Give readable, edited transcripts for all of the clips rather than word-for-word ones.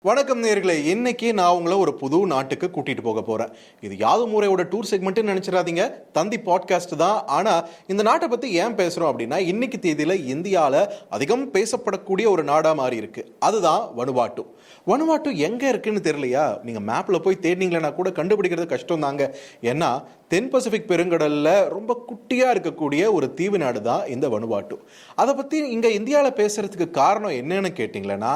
வணக்கம் நேயர்களே, இன்னைக்கு நான் உங்களை ஒரு புது நாட்டுக்கு கூட்டிட்டு போக போறேன். இது யாதும் ஊரையோட டூர் செக்மெண்ட்னு நினைச்சிடாதீங்க, தந்தி பாட்காஸ்ட் தான். ஆனா இந்த நாட்டை பத்தி ஏன் பேசுறோம் அப்படின்னா, இன்னைக்கு தேதியில இந்தியால அதிகம் பேசப்படக்கூடிய ஒரு நாடா மாறி இருக்கு. அதுதான் வனுவாட்டு. வனுவாட்டு எங்க இருக்குன்னு தெரியலையா? நீங்க மேப்ல போய் தேடினீங்களா கூட கண்டுபிடிக்கிறது கஷ்டம் தாங்க. ஏன்னா தென் பசிபிக் பெருங்கடல்ல ரொம்ப குட்டியா இருக்கக்கூடிய ஒரு தீவு நாடு தான் இந்த வனுவாட்டு. அதை பத்தி இங்க இந்தியாவில பேசுறதுக்கு காரணம் என்னன்னு கேட்டீங்களன்னா,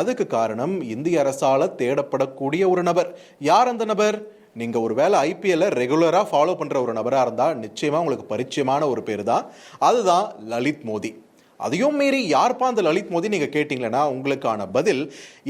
அதுக்கு காரணம் இந்திய அரசால தேடப்படக்கூடிய ஒரு நபர். யார் அந்த நபர்? நீங்க ஒருவேளை ஐபிஎல்ல ரெகுலரா ஃபாலோ பண்ற ஒரு நபரா இருந்தா நிச்சயமா உங்களுக்கு பரிச்சயமான ஒரு பேர் தான். அதுதான் லலித் மோடி. அதையும் மீறி யார்ப்பா அந்த லலித் மோடி நீங்க கேட்டீங்கன்னா, உங்களுக்கான பதில்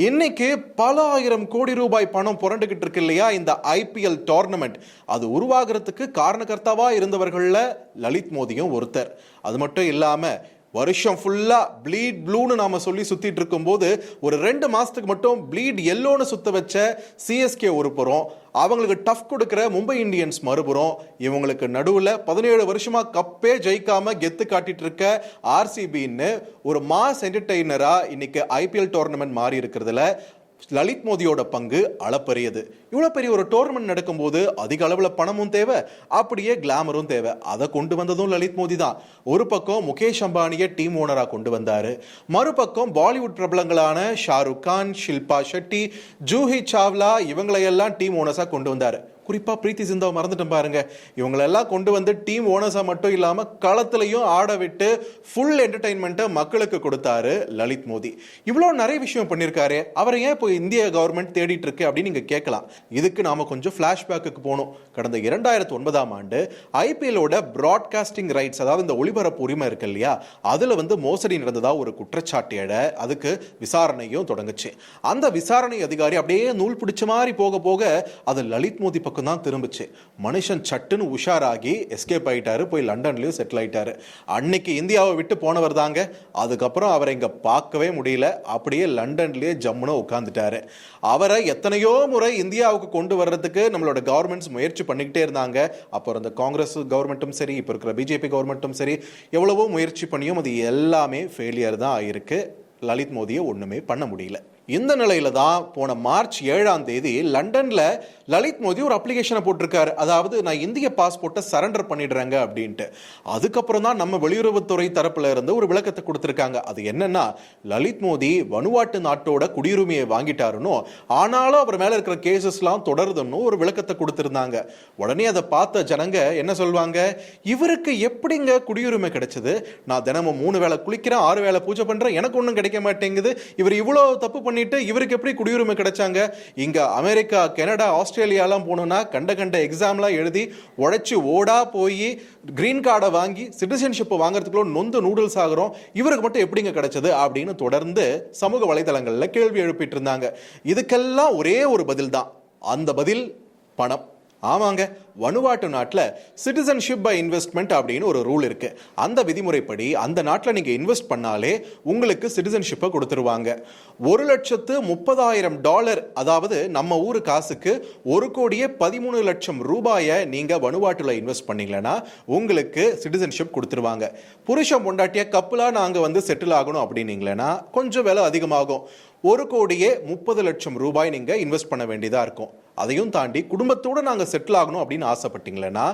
இன்னைக்கு பல ஆயிரம் கோடி ரூபாய் பணம் புரண்டுகிட்டு இருக்கு இல்லையா இந்த ஐபிஎல் டோர்னமெண்ட், அது உருவாகிறதுக்கு காரணகர்த்தாவா இருந்தவர்கள்ல லலித் மோடியும் ஒருத்தர். அது மட்டும் இல்லாம வருஷம் ஃபுல்லா ப்ளீட் ப்ளூன்னு நாம சொல்லி சுத்திட்டு இருக்கும் போது ஒரு 2 மாசத்துக்கு மட்டும் ப்ளீட் எல்லோன்னு சுத்த வச்ச சிஎஸ்கே ஒரு புறம், அவங்களுக்கு டஃப் கொடுக்கிற மும்பை இந்தியன்ஸ் மறுபுறம், இவங்களுக்கு நடுவில் 17 வருஷமா கப்பே ஜெயிக்காம கெத்து காட்டிட்டு இருக்க ஆர்சிபின்னு ஒரு மாஸ் என்டர்டெய்னரா இன்னைக்கு ஐபிஎல் டோர்னமெண்ட் மாறி இருக்கிறதுல லலித் மோடியோட பங்கு அளப்பரியது. இவ்வளவு பெரிய ஒரு டோர்னமெண்ட் நடக்கும்போது அதிக அளவுல பணமும் தேவை, அப்படியே கிளாமரும் தேவை. அதை கொண்டு வந்ததும் லலித் மோடி தான். ஒரு பக்கம் முகேஷ் அம்பானியை டீம் ஓனரா கொண்டு வந்தாரு, மறுபக்கம் பாலிவுட் பிரபலங்களான ஷாருக் கான், ஷில்பா ஷெட்டி, ஜூஹி சாவ்லா இவங்களையெல்லாம் டீம் ஓனர்ஸா கொண்டு வந்தாரு. குறிப்பா பிரீத்தி சிந்தாவை மறந்துட்டேன் பாருங்க. இவங்களெல்லாம் கொண்டு வந்து டீம் ஓனர்ஸா மட்டும் இல்லாம களத்திலையும் ஆட விட்டு ஃபுல் என்டர்டைன்மெண்ட்டை மக்களுக்கு கொடுத்தாரு லலித் மோடி. இவ்வளவு நிறைய விஷயம் பண்ணியிருக்காரு, அவரை ஏன் இப்போ இந்திய கவர்மெண்ட் தேடிட்டு இருக்கு அப்படின்னு நீங்க கேட்கலாம். இதுக்கு நாம கொஞ்சம் பிளாஷ்பேக்கு போகணும். கடந்த 2009ஆம் ஆண்டு ஐபிஎல்லோட பிராட்காஸ்டிங் ரைட்ஸ், அதாவது இந்த ஒளிபரப்பு உரிமை இருக்கு இல்லையா, அதுல மோசடி நடந்ததா ஒரு குற்றச்சாட்டு எழ அதுக்கு விசாரணையும் தொடங்குச்சு. அந்த விசாரணை அதிகாரி அப்படியே நூல் பிடிச்ச மாதிரி போக போக அது லலித் மோடி பக்கம் தான் திரும்பிச்சு. மனுஷன் சட்டுன்னு உஷாராகி எஸ்கேப் ஆயிட்டாரு, போய் லண்டன்லயும் செட்டில் ஆயிட்டாரு. அன்னைக்கு இந்தியாவை விட்டு போனவர் தாங்க. அதுக்கப்புறம் அவரை இங்க பார்க்கவே முடியல, அப்படியே லண்டன்லயே ஜம்முன்னு உட்கார்ந்துட்டாரு. அவரை எத்தனையோ முறை இந்தியாவுக்கு கொண்டு வர்றதுக்கு நம்மளோட கவர்மெண்ட்ஸ் முயற்சி பண்ணிக்கிட்டே இருந்தாங்க. அப்புறம் இந்த காங்கிரஸ் கவர்மெண்ட்டும் சரி, இப்ப இருக்கிற பிஜேபி கவர்மெண்ட்டும் சரி, எவ்வளவோ முயற்சி பண்ணியும் அது எல்லாமே ஃபெயிலியர் தான் ஆயிருக்கு. லலித் மோடியை ஒண்ணுமே பண்ண முடியல. இந்த நிலையில தான் போன மார்ச் 7ஆம் தேதி லண்டன்ல லலித் மோடி ஒரு அப்ளிகேஷனை போட்டிருக்காரு. அதாவது நான் இந்திய பாஸ்போர்ட்டை சரண்டர் பண்ணிடுறேங்க அப்படின்ட்டு. அதுக்கப்புறம் தான் நம்ம வெளியுறவுத்துறை தரப்புல இருந்து ஒரு விளக்கத்தை கொடுத்திருக்காங்க. அது என்னன்னா, லலித் மோடி வனுவாட்டு நாட்டோட குடியுரிமையை வாங்கிட்டாருன்னு, ஆனாலும் அவர் மேல இருக்கிற கேசஸ் எல்லாம் தொடருதுன்னு ஒரு விளக்கத்தை கொடுத்திருந்தாங்க. உடனே அதை பார்த்த ஜனங்க என்ன சொல்வாங்க, இவருக்கு எப்படிங்க குடியுரிமை கிடைச்சது? நான் தினமும் 3 வேளை குளிக்கிறேன், 6 வேளை பூஜை பண்றேன், எனக்கு ஒன்றும் கிடைக்க மாட்டேங்குது. இவர் இவ்வளவு தப்பு பண்ணிட்டு இவருக்கு எப்படி குடியுரிமை கிடைச்சாங்க? இங்க அமெரிக்கா, கனடா, ஆஸ்திரேலியாலாம் போனோம்னா கண்ட எக்ஸாம்லாம் எழுதி உழைச்சி ஓடா போய் கிரீன் கார்டை வாங்கி சிட்டிசன்ஷிப் வாங்குறதுக்குள்ள நொந்து நூடுல்ஸ் ஆகிறோம், இவருக்கு மட்டும் எப்படிங்க கிடைச்சது அப்படின்னு தொடர்ந்து சமூக வலைதளங்கள்ல கேள்வி எழுப்பிட்டு இருந்தாங்க. இதுக்கெல்லாம் ஒரே ஒரு பதில் தான். அந்த பதில் பணம். ஆமாங்க, வனுவாட்டு நாட்டில் சிட்டிசன்ஷிப் பை இன்வெஸ்ட்மெண்ட் அப்படின்னு ஒரு ரூல் இருக்கு. அந்த விதிமுறைப்படி அந்த நாட்டில் நீங்க இன்வெஸ்ட் பண்ணாலே உங்களுக்கு சிட்டிசன்ஷிப்பை கொடுத்துருவாங்க. $1,30,000, அதாவது நம்ம ஊரு காசுக்கு 1,13,00,000 ரூபாயை நீங்க வனுவாட்டுல இன்வெஸ்ட் பண்ணீங்கன்னா உங்களுக்கு சிட்டிசன்ஷிப் கொடுத்துருவாங்க. புருஷன் பொண்டாட்டிய கப்பலா நாங்க செட்டில் ஆகணும் அப்படின்னீங்களா கொஞ்சம் விலை அதிகமாகும். 1,30,00,000 ரூபாய் நீங்க இன்வெஸ்ட் பண்ண வேண்டியதா இருக்கும். அதையும் தாண்டி குடும்பத்தோட நாங்க செட்டில் ஆகணும் அப்படின்னு ஆசைப்பட்டீங்களா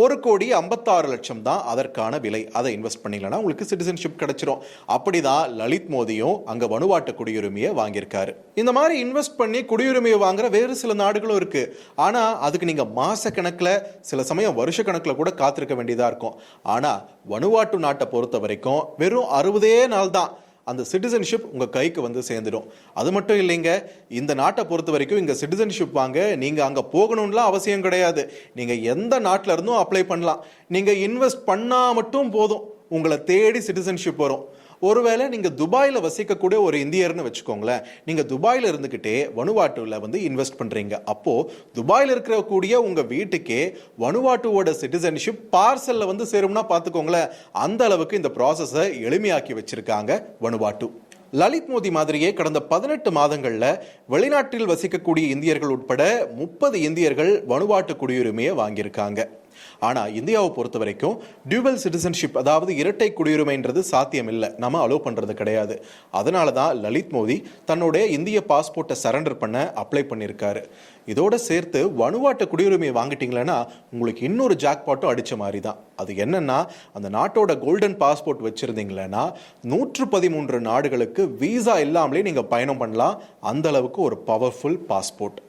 1,56,00,000 தான் அதற்கான விலை. அதை இன்வெஸ்ட் பண்ணீங்கன்னா உங்களுக்கு சிட்டிசன்ஷிப் கிடைச்சிரும். அப்படிதான் லலித் மோடியும் அங்க வனுவாட்டு குடியுரிமையை வாங்கியிருக்காரு. இந்த மாதிரி இன்வெஸ்ட் பண்ணி குடியுரிமையை வாங்குற வேறு சில நாடுகளும் இருக்கு. ஆனா அதுக்கு நீங்க மாச கணக்குல, சில சமயம் வருஷ கணக்குல கூட காத்திருக்க வேண்டியதா இருக்கும். ஆனா வனுவாட்டு நாட்டை பொறுத்த வரைக்கும் வெறும் 60 நாள் தான் அந்த சிட்டிசன்ஷிப் உங்க கைக்கு சேர்ந்துடும். அது மட்டும் இல்லைங்க, இந்த நாட்டை பொறுத்த வரைக்கும் இங்க சிட்டிசன்ஷிப் வாங்க நீங்க அங்க போகணும்லாம் அவசியம் கிடையாது. நீங்க எந்த நாட்டில இருந்தும் அப்ளை பண்ணலாம். நீங்க இன்வெஸ்ட் பண்ணா மட்டும் போதும், உங்களை தேடி சிட்டிசன்ஷிப் வரும். ஒருவேளை நீங்க துபாயில வசிக்கக்கூடிய ஒரு இந்தியர்னு வச்சுக்கோங்களேன், நீங்க துபாயில இருந்துகிட்டே வனுவாட்டுல இன்வெஸ்ட் பண்றீங்க. அப்போ துபாயில இருக்கக்கூடிய உங்க வீட்டுக்கே வனுவாட்டுவோட சிட்டிசன்ஷிப் பார்சல்ல சேரும்னா பாத்துக்கோங்களேன். அந்த அளவுக்கு இந்த ப்ராசஸை எளிமையாக்கி வச்சிருக்காங்க வனுவாட்டு. லலித் மோடி மாதிரியே கடந்த 18 மாதங்கள்ல வெளிநாட்டில் வசிக்கக்கூடிய இந்தியர்கள் உட்பட 30 இந்தியர்கள் வனுவாட்டு குடியுரிமையை வாங்கியிருக்காங்க. ஆனா இந்தியாவை பொறுத்த வரைக்கும் டியூவல் சிட்டிசன்ஷிப், அதாவது இரட்டை குடியுரிமைன்றது சாத்தியம் இல்லை, நம்ம அலோவ் பண்றது கிடையாது. அதனால தான் லலித் மோடி தன்னுடைய இந்திய பாஸ்போர்ட்டை சரண்டர் பண்ண அப்ளை பண்ணியிருக்காரு. இதோட சேர்த்து வனுவாட்டு குடியுரிமையை வாங்கிட்டீங்களன்னா உங்களுக்கு இன்னொரு ஜாக்பாட்டும் அடிச்ச மாதிரி தான். அது என்னன்னா, அந்த நாட்டோட கோல்டன் பாஸ்போர்ட் வச்சிருந்தீங்களன்னா 113 நாடுகளுக்கு வீசா இல்லாமலே நீங்க பயணம் பண்ணலாம். அந்த அளவுக்கு ஒரு பவர்ஃபுல் பாஸ்போர்ட்.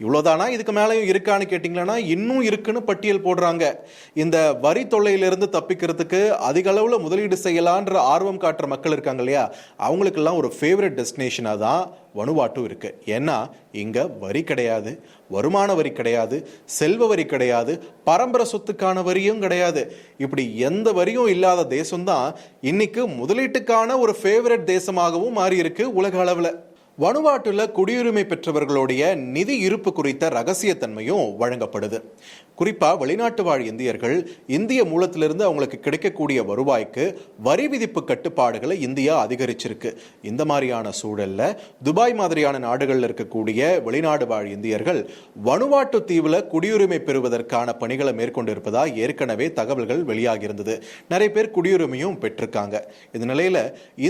இவ்வளோதானா, இதுக்கு மேலேயும் இருக்கான்னு கேட்டிங்களன்னா இன்னும் இருக்குன்னு பட்டியல் போடுறாங்க. இந்த வரி தொல்லையிலிருந்து தப்பிக்கிறதுக்கு அதிக அளவில் முதலீடு செய்யலான்ற ஆர்வம் காட்டுற மக்கள் இருக்காங்க இல்லையா, அவங்களுக்கெல்லாம் ஒரு ஃபேவரட் டெஸ்டினேஷனாக தான் வனுவாட்டும் இருக்கு. ஏன்னா இங்க வரி கிடையாது, வருமான வரி கிடையாது, செல்வ வரி கிடையாது, பரம்பரை சொத்துக்கான வரியும் கிடையாது. இப்படி எந்த வரியும் இல்லாத தேசம்தான் இன்னைக்கு முதலீட்டுக்கான ஒரு ஃபேவரட் தேசமாகவும் மாறி இருக்கு உலக அளவில். வனுவாட்டுல குடியுரிமை பெற்றவர்களுடைய நிதி இருப்பு குறித்த ரகசியத்தன்மையும் வழங்கப்படுது. குறிப்பா வெளிநாட்டு வாழ் இந்தியர்கள் இந்திய மூலத்திலிருந்து அவங்களுக்கு கிடைக்கக்கூடிய வருவாய்க்கு வரி விதிப்பு கட்டுப்பாடுகளை இந்தியா அதிகரிச்சிருக்கு. இந்த மாதிரியான சூழல்ல துபாய் மாதிரியான நாடுகளில் இருக்கக்கூடிய வெளிநாடு வாழ் இந்தியர்கள் வனுவாட்டு தீவுல குடியுரிமை பெறுவதற்கான பணிகளை மேற்கொண்டு இருப்பதா ஏற்கனவே தகவல்கள் வெளியாகி இருந்தது. நிறைய பேர் குடியுரிமையும் பெற்றிருக்காங்க. இந்த நிலையில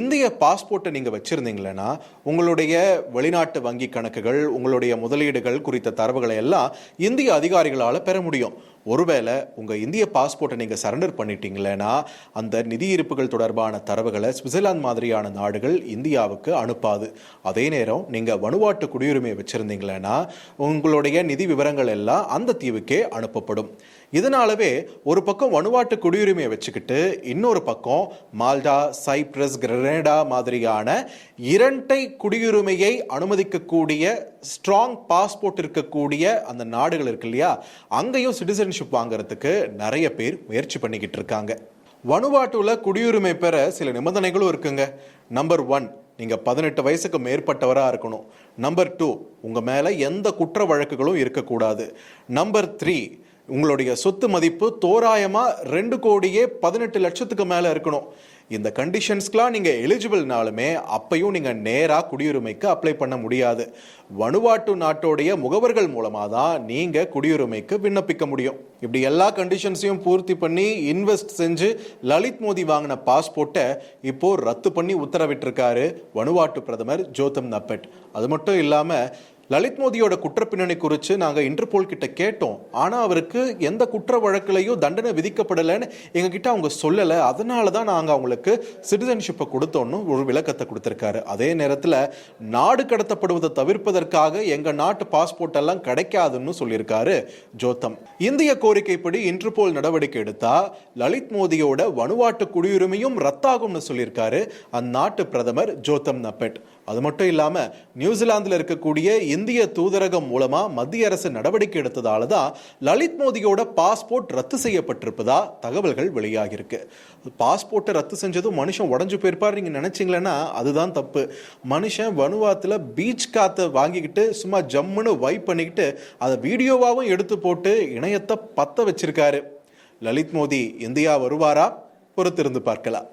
இந்திய பாஸ்போர்ட்டை நீங்க வச்சிருந்தீங்களா உங்களுடைய வெளிநாட்டு வங்கி கணக்குகள், உங்களுடைய முதலீடுகள் குறித்த தரவுகளை எல்லாம் இந்திய அதிகாரிகளால் பெற முடியும். ஒருவேளை உங்க இந்திய பாஸ்போர்ட்டை நீங்க சரண்டர் பண்ணிட்டீங்களா அந்த நிதி இருப்புகள் தொடர்பான தரவுகளை சுவிட்சர்லாந்து மாதிரியான நாடுகள் இந்தியாவுக்கு அனுப்பாது. அதே நேரம் நீங்க வனுவாட்டு குடியுரிமையை வச்சிருந்தீங்களா உங்களுடைய நிதி விவரங்கள் எல்லாம் அந்த தீவுக்கே அனுப்பப்படும். இதனாலவே ஒரு பக்கம் வனுவாட்டு குடியுரிமையை வச்சுக்கிட்டு இன்னொரு பக்கம் மால்டா, சைப்ரஸ், கிரனேடா மாதிரியான இரட்டை குடியுரிமையை அனுமதிக்கக்கூடிய ஸ்ட்ராங் பாஸ்போர்ட் இருக்கக்கூடிய அந்த நாடுகள் இருக்கு இல்லையா, அங்கேயும் சிட்டிசன்ஷிப் வாங்குறதுக்கு நிறைய பேர் முயற்சி பண்ணிக்கிட்டு இருக்காங்க. வனுவாட்டுல குடியுரிமை பெற சில நிபந்தனைகளும் இருக்குங்க. நம்பர் 1, நீங்க 18 வயசுக்கு மேற்பட்டவராக இருக்கணும். நம்பர் 2, உங்க மேல எந்த குற்ற வழக்குகளும் இருக்கக்கூடாது. நம்பர் 3, உங்களுடைய சொத்து மதிப்பு தோராயமா 2,18,00,000 மேல இருக்கணும். இந்த கண்டிஷன்ஸ்க்குலாம் நீங்க எலிஜிபிள்னாலுமே அப்பையும் நீங்க நேரா குடியுரிமைக்கு அப்ளை பண்ண முடியாது. வனுவாட்டு நாட்டோடைய முகவர்கள் மூலமா தான் நீங்க குடியுரிமைக்கு விண்ணப்பிக்க முடியும். இப்படி எல்லா கண்டிஷன்ஸையும் பூர்த்தி பண்ணி இன்வெஸ்ட் செஞ்சு லலித் மோடி வாங்கின பாஸ்போர்ட்டை இப்போ ரத்து பண்ணி உத்தரவிட்டிருக்காரு வனுவாட்டு பிரதமர் ஜோதம் நப்பெட். அது மட்டும் இல்லாம லலித் மோடியோட குற்றப்பின்னணி குறித்து நாங்கள் இன்டர்போல் கிட்ட கேட்டோம். ஆனால் அவருக்கு எந்த குற்ற வழக்கிலையும் தண்டனை விதிக்கப்படலைன்னு எங்ககிட்ட அவங்க சொல்லலை. அதனால தான் நாங்கள் அவங்களுக்கு சிட்டிசன்ஷிப்பை கொடுத்தோன்னு ஒரு விளக்கத்தை கொடுத்துருக்காரு. அதே நேரத்தில் நாடு கடத்தப்படுவதை தவிர்ப்பதற்காக எங்கள் நாட்டு பாஸ்போர்ட் எல்லாம் கிடைக்காதுன்னு சொல்லியிருக்காரு ஜோதம். இந்திய கோரிக்கைப்படி இன்டர்போல் நடவடிக்கை எடுத்தா லலித் மோடியோட வனுவாட்டு குடியுரிமையும் ரத்தாகும்னு சொல்லியிருக்காரு அந்நாட்டு பிரதமர் ஜோதம் நப்பெட். அது மட்டும் இல்லாம நியூசிலாந்தில் இருக்கக்கூடிய இந்திய தூதரகம் மூலமா மத்திய அரசு நடவடிக்கை எடுத்ததால தான் லலித் மோடியோட பாஸ்போர்ட் ரத்து செய்யப்பட்டிருப்பதா தகவல்கள் வெளியாகி இருக்கு. பாஸ்போர்ட்டை ரத்து செஞ்சதும் மனுஷன் உடஞ்சு போயிருப்பார் நீங்க நினைச்சீங்களன்னா அதுதான் தப்பு. மனுஷன் வனுவாத்துல பீச் காத்த வாங்கிக்கிட்டு சும்மா ஜம்முன்னு வைப் பண்ணிக்கிட்டு அதை வீடியோவாவும் எடுத்து போட்டு இணையத்தை பத்த வச்சிருக்காரு. லலித் மோடி இந்தியா வருவாரா? பொறுத்திருந்து பார்க்கலாம்.